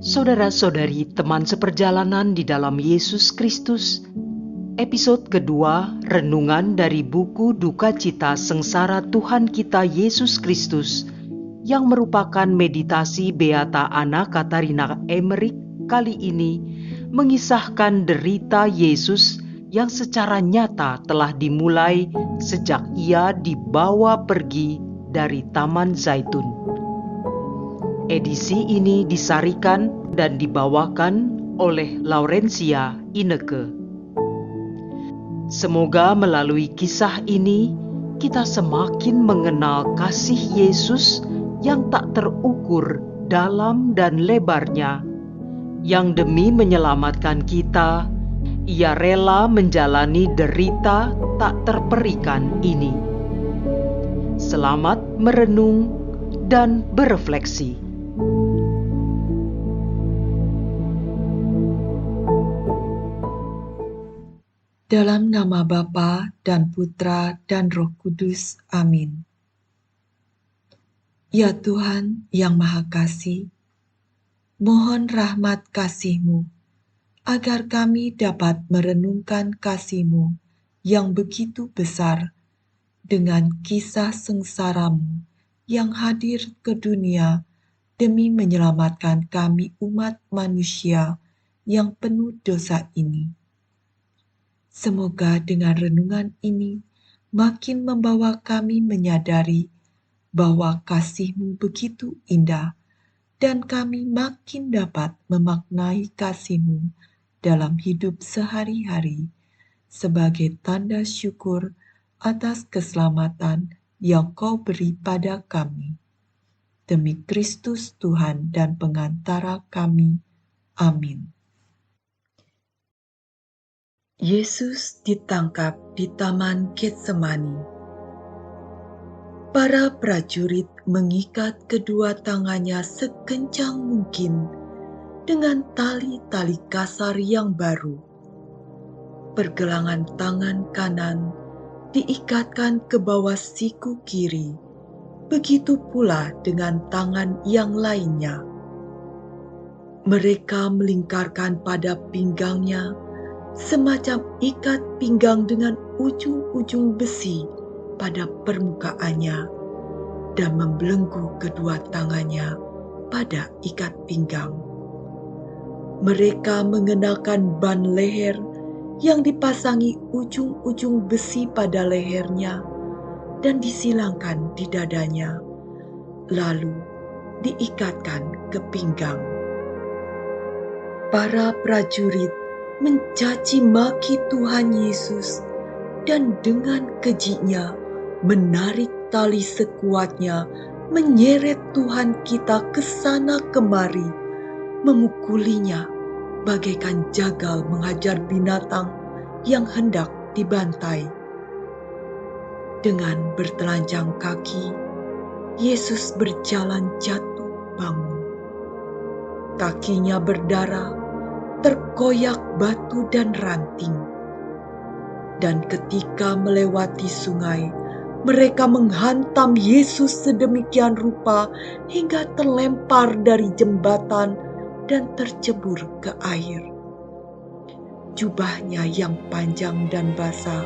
Saudara-saudari teman seperjalanan di dalam Yesus Kristus, episode kedua renungan dari buku Duka Cita Sengsara Tuhan kita Yesus Kristus yang merupakan meditasi Beata Anna Katarina Emmerich kali ini mengisahkan derita Yesus yang secara nyata telah dimulai sejak ia dibawa pergi dari Taman Zaitun. Edisi ini disarikan dan dibawakan oleh Laurencia Ineke. Semoga melalui kisah ini kita semakin mengenal kasih Yesus yang tak terukur dalam dan lebarnya, yang demi menyelamatkan kita, ia rela menjalani derita tak terperikan ini. Selamat merenung dan berefleksi. Dalam nama Bapa dan Putra dan Roh Kudus. Amin. Ya Tuhan yang Maha Kasih, mohon rahmat kasih-Mu agar kami dapat merenungkan kasih-Mu yang begitu besar dengan kisah sengsara-Mu yang hadir ke dunia demi menyelamatkan kami umat manusia yang penuh dosa ini. Semoga dengan renungan ini makin membawa kami menyadari bahwa kasih-Mu begitu indah dan kami makin dapat memaknai kasih-Mu dalam hidup sehari-hari sebagai tanda syukur atas keselamatan yang Kau beri pada kami. Demi Kristus Tuhan dan pengantara kami. Amin. Yesus ditangkap di Taman Getsemani. Para prajurit mengikat kedua tangannya sekencang mungkin dengan tali-tali kasar yang baru. Pergelangan tangan kanan diikatkan ke bawah siku kiri, begitu pula dengan tangan yang lainnya. Mereka melingkarkan pada pinggangnya semacam ikat pinggang dengan ujung-ujung besi pada permukaannya dan membelenggu kedua tangannya pada ikat pinggang. Mereka mengenakan ban leher yang dipasangi ujung-ujung besi pada lehernya dan disilangkan di dadanya, lalu diikatkan ke pinggang. Para prajurit mencaci maki Tuhan Yesus dan dengan kejiknya menarik tali sekuatnya, menyeret Tuhan kita ke sana kemari, memukulinya bagaikan jagal menghajar binatang yang hendak dibantai. Dengan bertelanjang kaki, Yesus berjalan jatuh bangun. Kakinya berdarah, terkoyak batu dan ranting. Dan ketika melewati sungai, mereka menghantam Yesus sedemikian rupa hingga terlempar dari jembatan dan tercebur ke air. Jubahnya yang panjang dan basah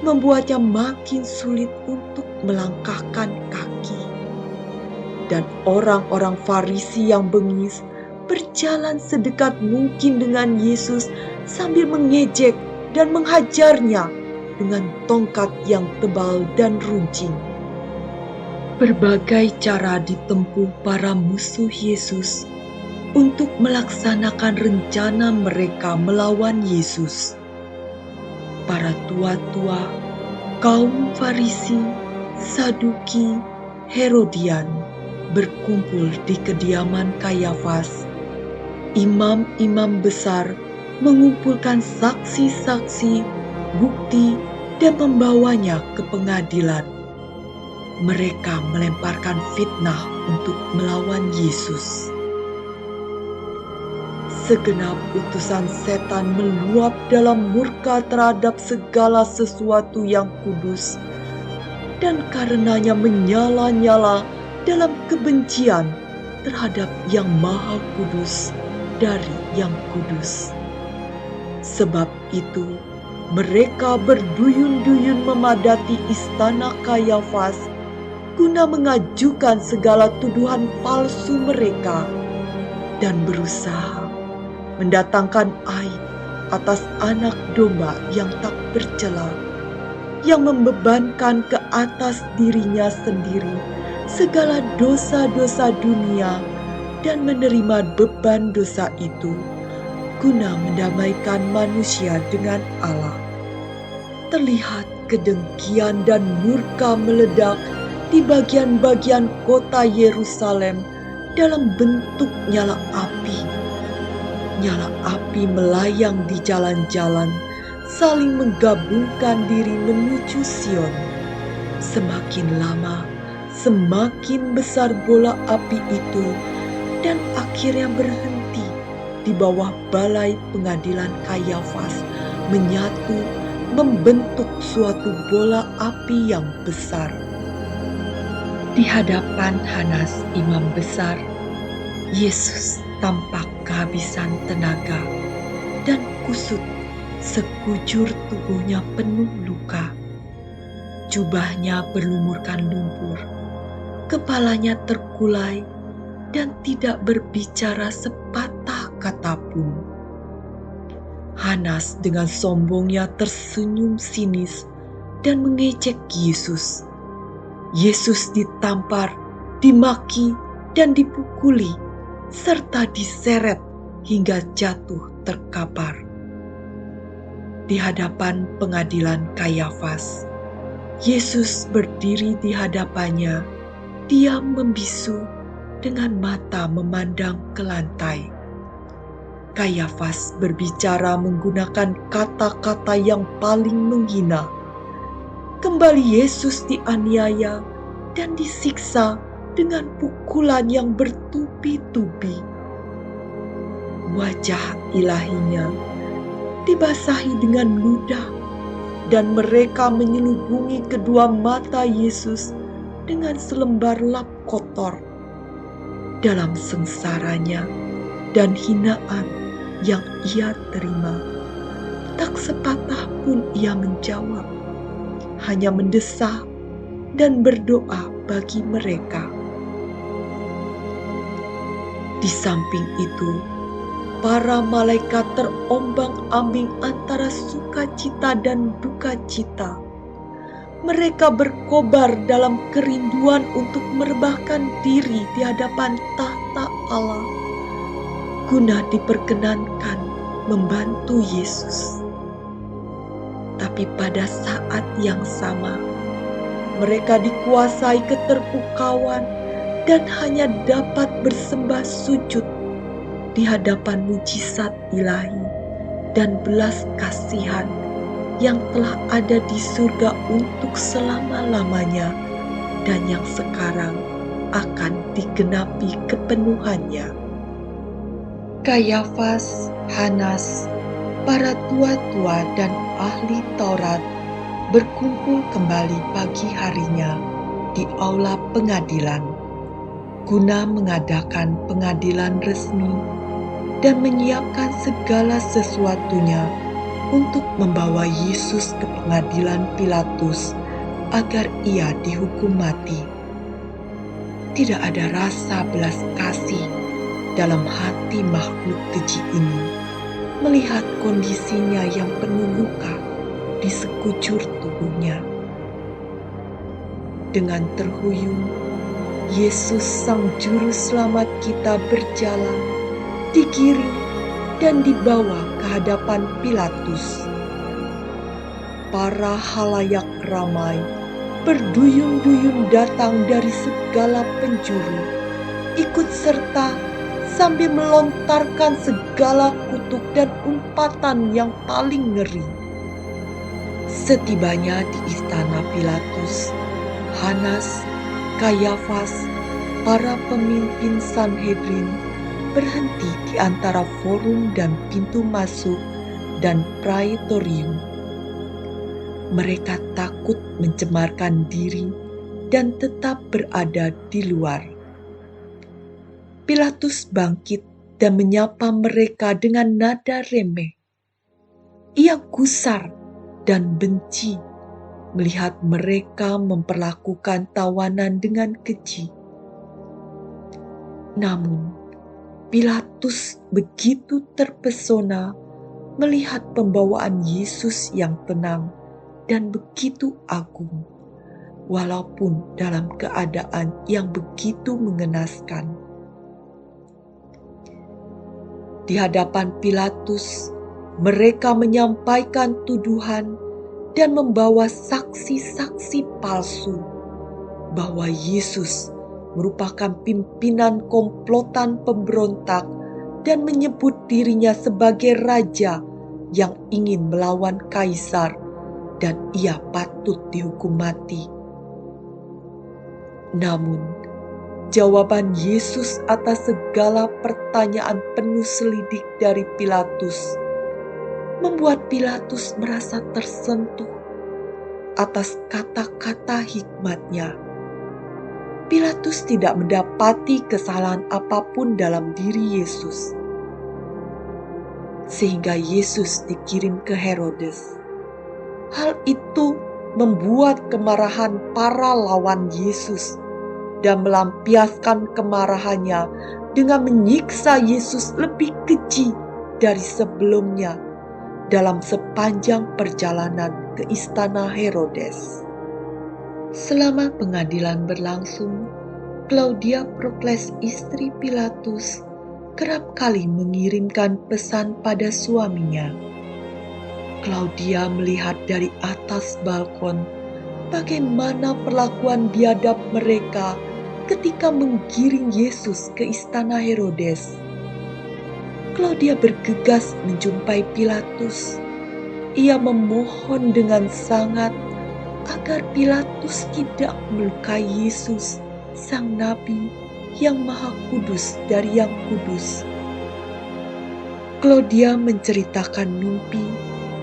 membuatnya makin sulit untuk melangkahkan kaki. Dan orang-orang Farisi yang bengis berjalan sedekat mungkin dengan Yesus sambil mengejek dan menghajarnya dengan tongkat yang tebal dan runcing. Berbagai cara ditempuh para musuh Yesus untuk melaksanakan rencana mereka melawan Yesus. Para tua-tua, kaum Farisi, Saduki, Herodian berkumpul di kediaman Kayafas. Imam-imam besar mengumpulkan saksi-saksi, bukti, dan membawanya ke pengadilan. Mereka melemparkan fitnah untuk melawan Yesus. Segenap utusan setan meluap dalam murka terhadap segala sesuatu yang kudus, dan karenanya menyala-nyala dalam kebencian terhadap Yang Maha Kudus dari Yang Kudus. Sebab itu, mereka berduyun-duyun memadati istana Kayafas guna mengajukan segala tuduhan palsu mereka dan berusaha mendatangkan aib atas anak domba yang tak bercela, yang membebankan ke atas dirinya sendiri segala dosa-dosa dunia dan menerima beban dosa itu guna mendamaikan manusia dengan Allah. Terlihat kedengkian dan murka meledak di bagian-bagian kota Yerusalem dalam bentuk nyala api. Nyala api melayang di jalan-jalan, saling menggabungkan diri menuju Sion. Semakin lama, semakin besar bola api itu dan akhirnya berhenti di bawah balai pengadilan Kayafas, menyatu membentuk suatu bola api yang besar. Di hadapan Hanas imam besar, Yesus tampak kehabisan tenaga dan kusut, sekujur tubuhnya penuh luka. Jubahnya berlumurkan lumpur, kepalanya terkulai dan tidak berbicara sepatah kata pun. Hanas dengan sombongnya tersenyum sinis dan mengejek Yesus. Yesus ditampar, dimaki, dan dipukuli, serta diseret hingga jatuh terkapar. Di hadapan pengadilan Kayafas, Yesus berdiri di hadapannya, diam membisu dengan mata memandang ke lantai. Kayafas berbicara menggunakan kata-kata yang paling menghina. Kembali Yesus dianiaya dan disiksa dengan pukulan yang bertubi-tubi. Wajah ilahinya dibasahi dengan ludah dan mereka menyelubungi kedua mata Yesus dengan selembar lap kotor. Dalam sengsaranya dan hinaan yang ia terima, tak sepatah pun ia menjawab, hanya mendesah dan berdoa bagi mereka. Di samping itu, para malaikat terombang-ambing antara sukacita dan dukacita. Mereka berkobar dalam kerinduan untuk merebahkan diri di hadapan tahta Allah, guna diperkenankan membantu Yesus. Tapi pada saat yang sama, mereka dikuasai keterpukauan dan hanya dapat bersembah sujud di hadapan mujizat ilahi dan belas kasihan yang telah ada di surga untuk selama-lamanya dan yang sekarang akan digenapi kepenuhannya. Kayafas, Hanas, para tua-tua dan ahli Taurat berkumpul kembali pagi harinya di aula pengadilan guna mengadakan pengadilan resmi dan menyiapkan segala sesuatunya untuk membawa Yesus ke pengadilan Pilatus agar ia dihukum mati. Tidak ada rasa belas kasih dalam hati makhluk keji ini melihat kondisinya yang penuh luka di sekujur tubuhnya. Dengan terhuyung, Yesus Sang Juru Selamat kita berjalan, digiring dan dibawa ke hadapan Pilatus. Para halayak ramai berduyun-duyun datang dari segala penjuru, ikut serta sambil melontarkan segala kutuk dan umpatan yang paling ngeri. Setibanya di istana Pilatus, Hanas, Kayafas, para pemimpin Sanhedrin berhenti di antara forum dan pintu masuk dan praetorium. Mereka takut mencemarkan diri dan tetap berada di luar. Pilatus bangkit dan menyapa mereka dengan nada remeh. Ia gusar dan benci melihat mereka memperlakukan tawanan dengan keji. Namun, Pilatus begitu terpesona melihat pembawaan Yesus yang tenang dan begitu agung, walaupun dalam keadaan yang begitu mengenaskan. Di hadapan Pilatus, mereka menyampaikan tuduhan dan membawa saksi-saksi palsu bahwa Yesus merupakan pimpinan komplotan pemberontak dan menyebut dirinya sebagai raja yang ingin melawan kaisar dan ia patut dihukum mati. Namun, jawaban Yesus atas segala pertanyaan penuh selidik dari Pilatus membuat Pilatus merasa tersentuh atas kata-kata hikmat-Nya. Pilatus tidak mendapati kesalahan apapun dalam diri Yesus, sehingga Yesus dikirim ke Herodes. Hal itu membuat kemarahan para lawan Yesus dan melampiaskan kemarahannya dengan menyiksa Yesus lebih keji dari sebelumnya dalam sepanjang perjalanan ke istana Herodes. Selama pengadilan berlangsung, Claudia Prokles, istri Pilatus, kerap kali mengirimkan pesan pada suaminya. Claudia melihat dari atas balkon bagaimana perlakuan biadab mereka ketika menggiring Yesus ke istana Herodes. Claudia bergegas menjumpai Pilatus. Ia memohon dengan sangat agar Pilatus tidak melukai Yesus, sang Nabi yang Maha Kudus dari Yang Kudus. Claudia menceritakan mimpi,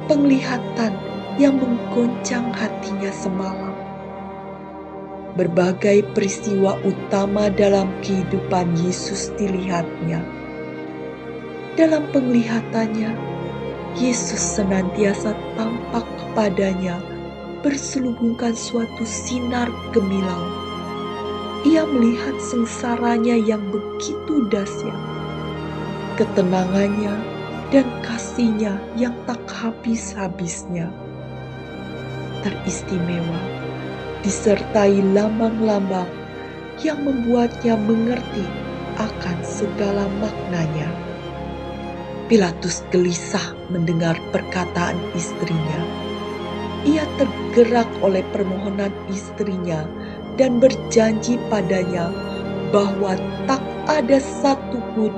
penglihatan yang menggoncang hatinya semalam. Berbagai peristiwa utama dalam kehidupan Yesus dilihatnya. Dalam penglihatannya, Yesus senantiasa tampak kepadanya berselubungkan suatu sinar gemilang. Ia melihat sengsaranya yang begitu dahsyat, ketenangannya dan kasihnya yang tak habis-habisnya. Teristimewa, disertai lambang-lambang yang membuatnya mengerti akan segala maknanya. Pilatus gelisah mendengar perkataan istrinya. Ia tergerak oleh permohonan istrinya dan berjanji padanya bahwa tak ada satupun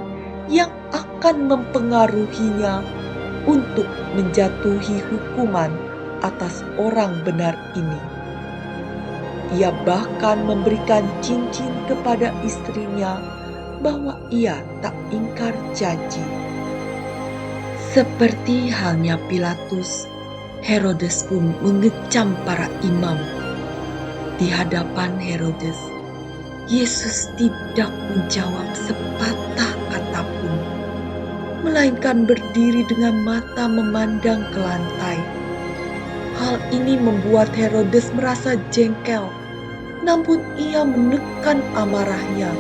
yang akan mempengaruhinya untuk menjatuhi hukuman atas orang benar ini. Ia bahkan memberikan cincin kepada istrinya bahwa ia tak ingkar janji. Seperti halnya Pilatus, Herodes pun mengecam para imam. Di hadapan Herodes, Yesus tidak menjawab sepatah kata pun, melainkan berdiri dengan mata memandang ke lantai. Hal ini membuat Herodes merasa jengkel, namun ia menekan amarahnya.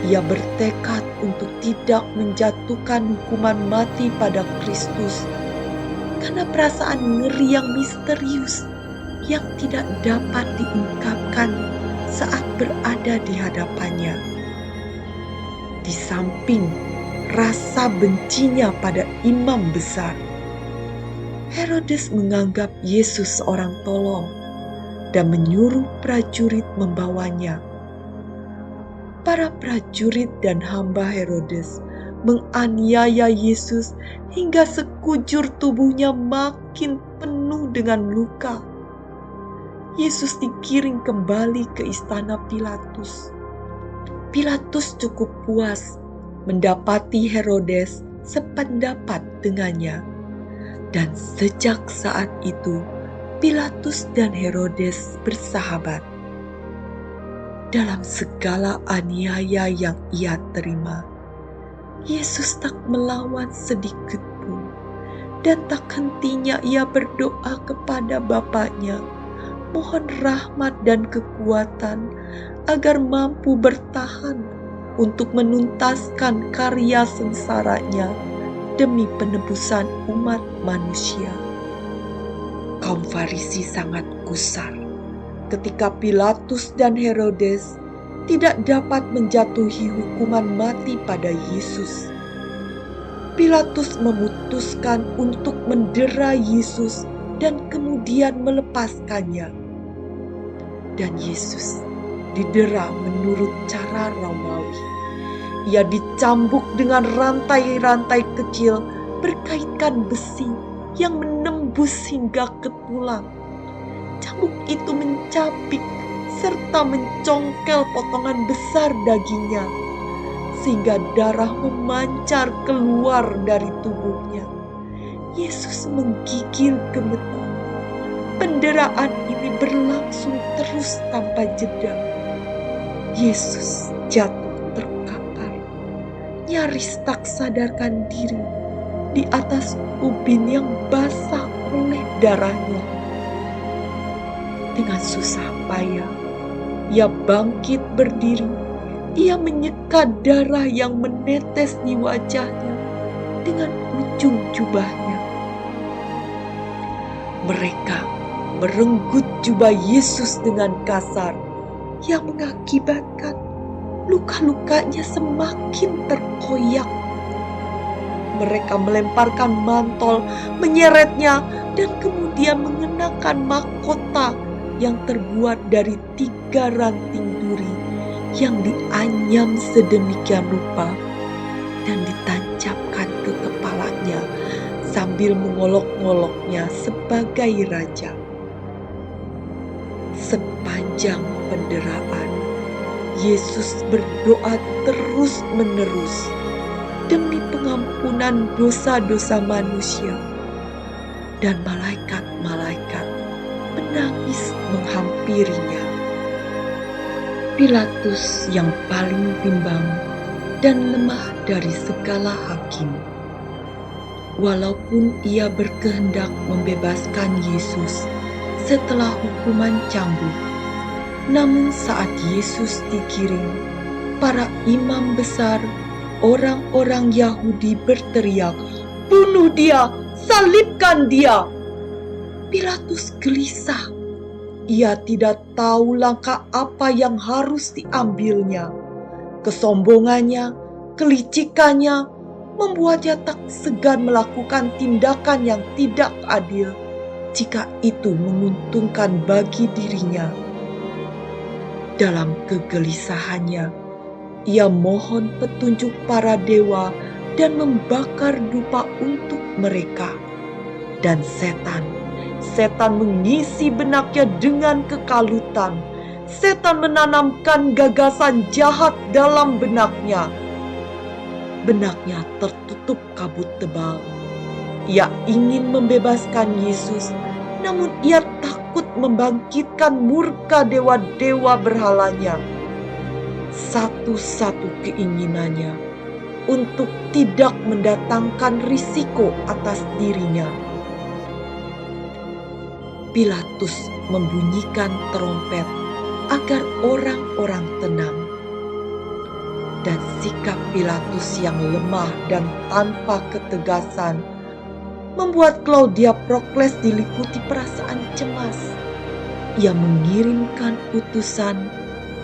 Ia bertekad untuk tidak menjatuhkan hukuman mati pada Kristus, karena perasaan ngeri yang misterius yang tidak dapat diungkapkan saat berada di hadapannya. Di samping rasa bencinya pada imam besar, Herodes menganggap Yesus seorang tolol dan menyuruh prajurit membawanya. Para prajurit dan hamba Herodes menganiaya Yesus hingga sekujur tubuhnya makin penuh dengan luka. Yesus dikirim kembali ke istana Pilatus. Pilatus cukup puas mendapati Herodes sependapat dengannya. Dan sejak saat itu, Pilatus dan Herodes bersahabat. Dalam segala aniaya yang ia terima, Yesus tak melawan sedikit pun, dan tak hentinya ia berdoa kepada Bapaknya, mohon rahmat dan kekuatan agar mampu bertahan untuk menuntaskan karya sengsaranya demi penebusan umat manusia. Kaum Farisi sangat gusar ketika Pilatus dan Herodes tidak dapat menjatuhi hukuman mati pada Yesus. Pilatus memutuskan untuk mendera Yesus dan kemudian melepaskannya. Dan Yesus didera menurut cara Romawi. Ia dicambuk dengan rantai-rantai kecil berkaitkan besi yang menembus hingga ke tulang. Cambuk itu mencapik serta mencongkel potongan besar dagingnya, sehingga darah memancar keluar dari tubuhnya. Yesus menggigil gemetar. Penderaan ini berlangsung terus tanpa jeda. Yesus jatuh terkapar, nyaris tak sadarkan diri di atas ubin yang basah oleh darahnya. Dengan susah payah, ia bangkit berdiri. Ia menyeka darah yang menetes di wajahnya dengan ujung jubahnya. Mereka merenggut jubah Yesus dengan kasar, yang mengakibatkan luka-lukanya semakin terkoyak. Mereka melemparkan mantol, menyeretnya, dan kemudian mengenakan mahkota yang terbuat dari 3 ranting duri yang dianyam sedemikian rupa dan ditancapkan ke kepalanya sambil mengolok-ngoloknya sebagai raja. Sepanjang penderaan, Yesus berdoa terus-menerus demi pengampunan dosa-dosa manusia, dan malaikat-malaikat menangis menghampirinya. Pilatus yang paling bimbang dan lemah dari segala hakim, walaupun ia berkehendak membebaskan Yesus setelah hukuman cambuk, namun saat Yesus digiring, para imam besar, orang-orang Yahudi berteriak, "Bunuh dia! Salibkan dia!" Pilatus gelisah. Ia tidak tahu langkah apa yang harus diambilnya. Kesombongannya, kelicikannya membuatnya tak segan melakukan tindakan yang tidak adil jika itu menguntungkan bagi dirinya. Dalam kegelisahannya, ia mohon petunjuk para dewa dan membakar dupa untuk mereka. Dan setan mengisi benaknya dengan kekalutan. Setan menanamkan gagasan jahat dalam benaknya. Benaknya tertutup kabut tebal. Ia ingin membebaskan Yesus, namun ia takut membangkitkan murka dewa-dewa berhalanya. Satu-satu keinginannya untuk tidak mendatangkan risiko atas dirinya. Pilatus membunyikan trompet agar orang-orang tenang. Dan sikap Pilatus yang lemah dan tanpa ketegasan membuat Claudia Prokles diliputi perasaan cemas. Ia mengirimkan utusan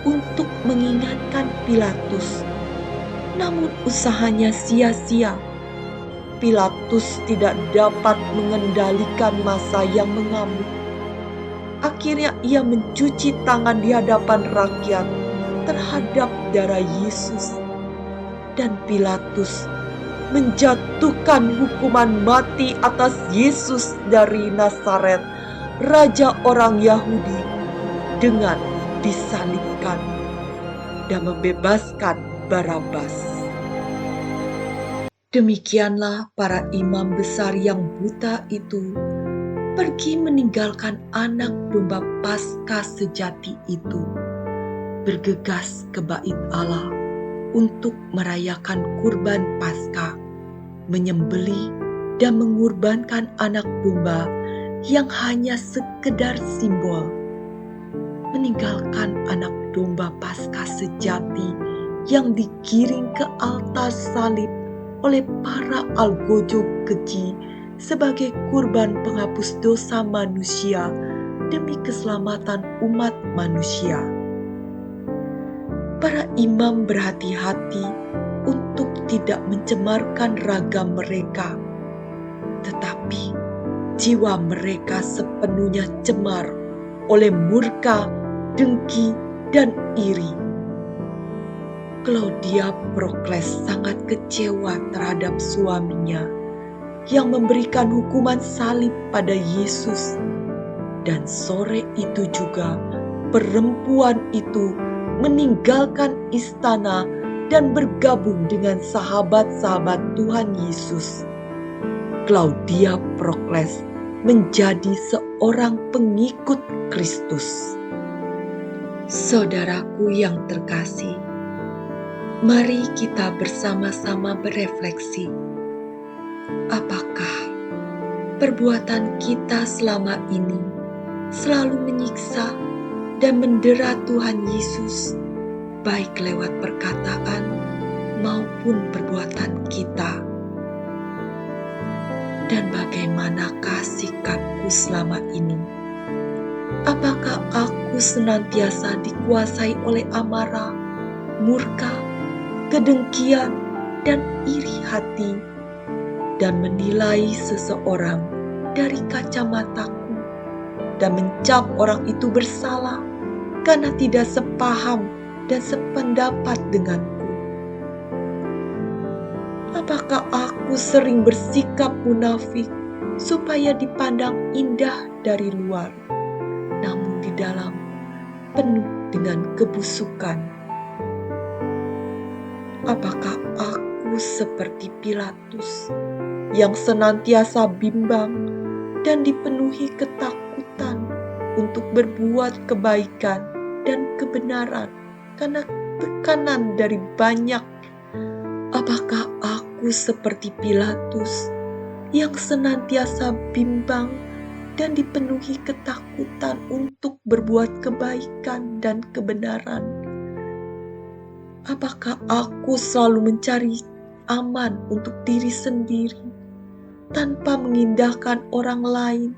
untuk mengingatkan Pilatus, namun usahanya sia-sia. Pilatus tidak dapat mengendalikan massa yang mengamuk. Akhirnya ia mencuci tangan di hadapan rakyat terhadap darah Yesus, dan Pilatus menjatuhkan hukuman mati atas Yesus dari Nazaret, raja orang Yahudi, dengan disalibkan dan membebaskan Barabas. Demikianlah para imam besar yang buta itu pergi meninggalkan anak domba Paskah sejati itu. bergegas ke bait Allah untuk merayakan kurban Paskah, menyembelih dan mengorbankan anak domba yang hanya sekedar simbol, meninggalkan anak domba Paskah sejati yang digiring ke altar salib oleh para algojo keji sebagai kurban penghapus dosa manusia demi keselamatan umat manusia. Para imam berhati-hati untuk tidak mencemarkan ragam mereka, tetapi jiwa mereka sepenuhnya cemar oleh murka, dengki, dan iri. Claudia Prokles sangat kecewa terhadap suaminya yang memberikan hukuman salib pada Yesus. Dan sore itu juga perempuan itu meninggalkan istana dan bergabung dengan sahabat-sahabat Tuhan Yesus. Claudia Prokles menjadi seorang pengikut Kristus. Saudaraku yang terkasih, mari kita bersama-sama berefleksi. Apakah perbuatan kita selama ini selalu menyiksa dan mendera Tuhan Yesus, baik lewat perkataan maupun perbuatan kita? Dan bagaimanakah sikapku selama ini? Apakah aku senantiasa dikuasai oleh amarah, murka, kedengkian, dan iri hati, dan menilai seseorang dari kacamataku dan mencap orang itu bersalah karena tidak sepaham dan sependapat denganku? Apakah aku sering bersikap munafik supaya dipandang indah dari luar, namun di dalam penuh dengan kebusukan? Apakah aku seperti Pilatus yang senantiasa bimbang dan dipenuhi ketakutan untuk berbuat kebaikan dan kebenaran karena tekanan dari banyak? Apakah aku seperti Pilatus yang senantiasa bimbang dan dipenuhi ketakutan untuk berbuat kebaikan dan kebenaran? Apakah aku selalu mencari aman untuk diri sendiri tanpa mengindahkan orang lain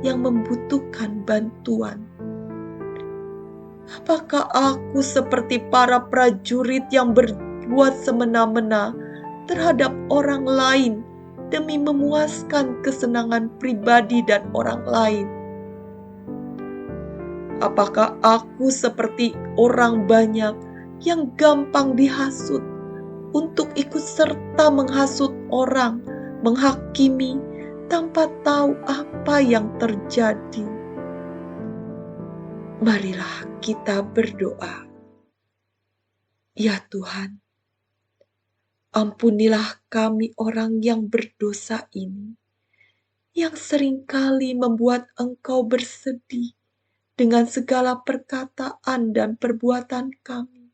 yang membutuhkan bantuan? Apakah aku seperti para prajurit yang berbuat semena-mena terhadap orang lain demi memuaskan kesenangan pribadi dan orang lain? Apakah aku seperti orang banyak yang gampang dihasut untuk ikut serta menghasut orang, menghakimi tanpa tahu apa yang terjadi? Marilah kita berdoa. Ya Tuhan, ampunilah kami orang yang berdosa ini, yang seringkali membuat Engkau bersedih dengan segala perkataan dan perbuatan kami.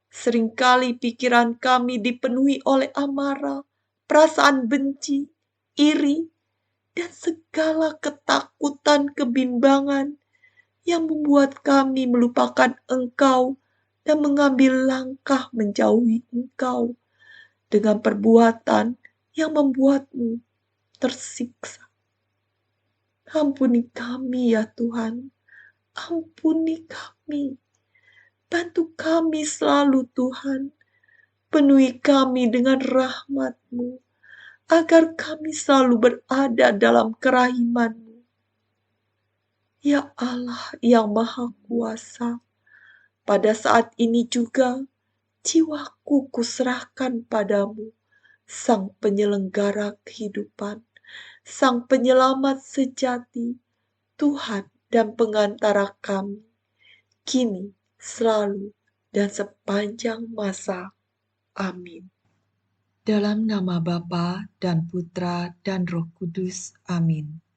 Seringkali pikiran kami dipenuhi oleh amarah, perasaan benci, iri, dan segala ketakutan, kebimbangan yang membuat kami melupakan Engkau dan mengambil langkah menjauhi Engkau dengan perbuatan yang membuat-Mu tersiksa. Ampuni kami ya Tuhan, ampuni kami. Bantu kami selalu Tuhan, penuhi kami dengan rahmat-Mu, agar kami selalu berada dalam kerahiman-Mu. Ya Allah yang Maha Kuasa, pada saat ini juga jiwaku kuserahkan padamu, Sang Penyelenggara kehidupan, Sang Penyelamat sejati, Tuhan dan pengantara kami, kini, selalu, dan sepanjang masa. Amin. Dalam nama Bapa dan Putra dan Roh Kudus. Amin.